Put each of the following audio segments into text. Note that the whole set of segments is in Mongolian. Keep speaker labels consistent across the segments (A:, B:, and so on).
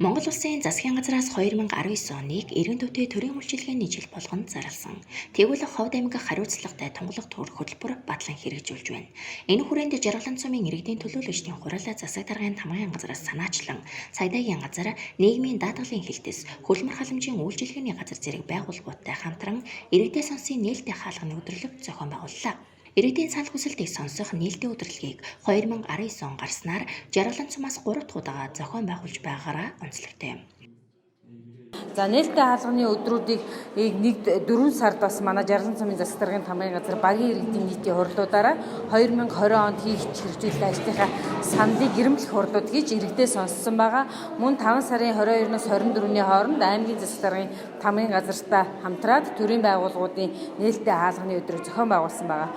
A: Монгол Улсын засгийн газраас 2019 оныг эргэн төвтэй төрийн үйлчилгээний жил болгонд зарласан. Тэгвэл Ховд аймгийн хариуцлагатай тунгалаг төрөх хөтөлбөр батлан хэрэгжүүлж байна. Энэ хүрээнд Жаргалан цумын иргэдийн төлөөлөгчдийн хурал засаг даргын тамгын газраас санаачлан Цагдаагийн газар нийгмийн даатгалын хилтэс хөлмөр халамжийн үйлчилгээний газар зэрэг байгууллагуудтай хамтран иргэдээ сонсын нээлттэй хаалганы өдрөлөг зохион байгууллаа. Иргэдийн санал хүсэлтийг сонсох нээлттэй удирдлагыг 2019 он гарснаар Жаргалан цумаас 3 дахь удаа зохион байгуулж байгаагаараа онцлогтой юм.
B: За нээлттэй хаалганы өдрүүдийг 4 сард бас манай Жаргалан цумын засаг даргын тамгын газар багийн иргэдийн нийтийн хурлуудаараа 2020 онд хийх хэрэгжүүлэх ажлынхаа саналыг ирэмблэх хурлууд хийж иргэдээ сонссон байгаа. Мөн 5 сарын 22-оос 24-ний хооронд аймгийн засаг даргын тамгын газартаа хамтраад төрийн байгууллагуудын нээлттэй хаалганы өдрийг зохион байгуулсан байгаа.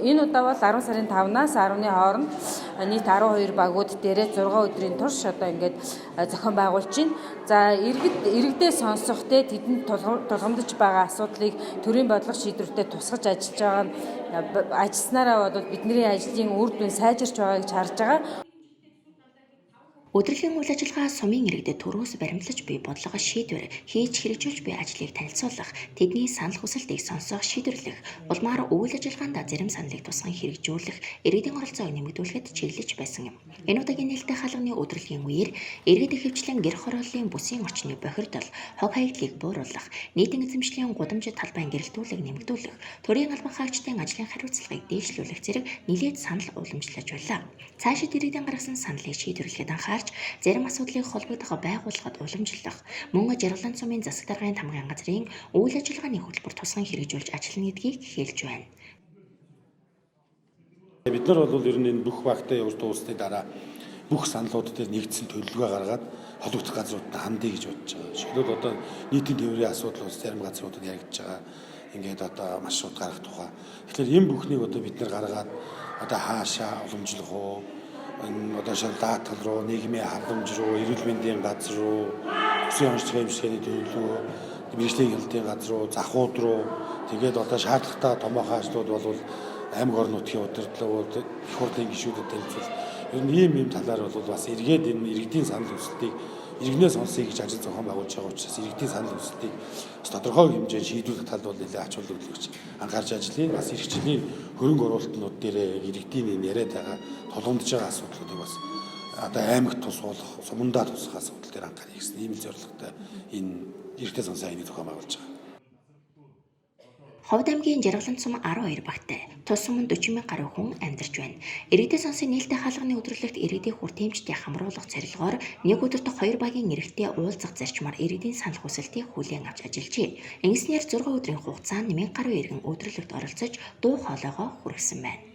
B: Энэ удаа бол 10 сарын 5-наас 10-ны хооронд нийт 12 багууд дээрээ 6 өдрийн турш одоо ингээд зохион байгуулж байна. За иргэдээ сонсох тэдэнд тулгамдж байгаа асуудлыг төрийн бодлого шийдвэртэй тусгаж ажиллаж байгаа нь ажилласнараа бол бидний ажлын үр дүн сайжирч байгааг харж байгаа.
A: Өдрөлийн үйл ажиллагаа сумын иргэдэд төрөөс баримтлаж буй бодлого шийдвэр хийж хэрэгжүүлж буй ажлыг танилцуулах, тэдний санал хүсэлтийг сонсох, шийдвэрлэх, улмаар үйл ажиллагаанд зарим саналыг тусган хэрэгжүүлэх, иргэдийн оролцоог нэмэгдүүлэхэд чиглэж байсан юм. Энэ удаагийн нээлттэй хаалганы өдрөлийн үеэр иргэд ихэвчлэн гэр хорооллын бүсийн орчны бохирдол, хог хаягдлыг бууруулах, нийтийн эзэмшлийн гудамжид талбайн гэрэлтүүлэг нэмэгдүүлэх, төрийн албан хаагчдын ажлын хариуцлагыг дээшлүүлэх зэрэг нэлээд санал уламжлаж байлаа. Цаашид иргэдийн гаргасан саналыг шийдвэрлэхэд анхаарч зарим асуудлыг холбогдох байгууллагад уламжлах, мөн Жаргалан цумын засаг даргын тамгын газрын үйл ажиллагааны хөтөлбөр тусган хэрэгжүүлж ажиллана гэдгийг хэлж байна.
C: Бид нар бол ер нь энэ бүх багтаа өөртөө улсны дараа бүх саналууд дээр нэгдсэн төлөвлөгөө гаргаад холбогдох газруудад хандъя гэж бодож байгаа. Шилбэл одоо нийтийн тээврийн асуудал бас зарим газруудад яригдж байгаа. Ингээд одоо маршрут гаргах тухай. Тэгэхээр энэ бүхнийг одоо бид нар гаргаад одоо хаашаа уламжлах уу? Одоо шал даатгал руу, нийгмийн халамж руу, эрүүл мэндийн газар руу, бүсийн онцлогийн хэмжээний төлөвлөгөө, мэргэжлийн хяналтын газар руу, захууд руу тэгээд одоо шаардлагатай томоохон ажлууд бол аймаг орон нутгийн удирдлагууд, их хурлын гишүүдэд танилцуул. Ер нь ийм талаар бол бас эргээд энэ иргэдийн санал хүсэлтийг иргэнээс сонсъё гэж ажил зохион байгуулж байгаа учраас иргэдийн санал хүсэлтийг тодорхой хэмжээнд шийдвэрлэх талд бол нэлээд ач холбогдол гэж анхаарч ажиллая. Бас иргэжлийн хөрөнгө оруулалтнууд дээр иргэдийн яриад байгаа тулгамдж байгаа асуудлуудыг бас одоо аймагт тусгуулах, сумандаа тусгах асуудал дээр анхаарах гэсэн ийм зорилготой энэ иргэдээ сонсоо энийг зохион байгуулж байгаа.
A: Ховд аймгийн Жаргалан цум 12 багтай, тус суманд 40,000 гаруй хүн амьдарч байна. Иргэдээ сонсын нээлттэй хаалганы өдрөлөгт иргэдийн хүртээмжтэй хамруулах зорилгоор нэг өдөрт 2 багийн иргэдтэй уулзах зарчмаар иргэдийн санал хүсэлтийг хүлээн авч ажиллажээ. Ингэснээр 6 өдрийн хугацаанд 1000 гаруй иргэн өдрөлөгт оролцож дуу хоолойгоо хүргэсэн байна.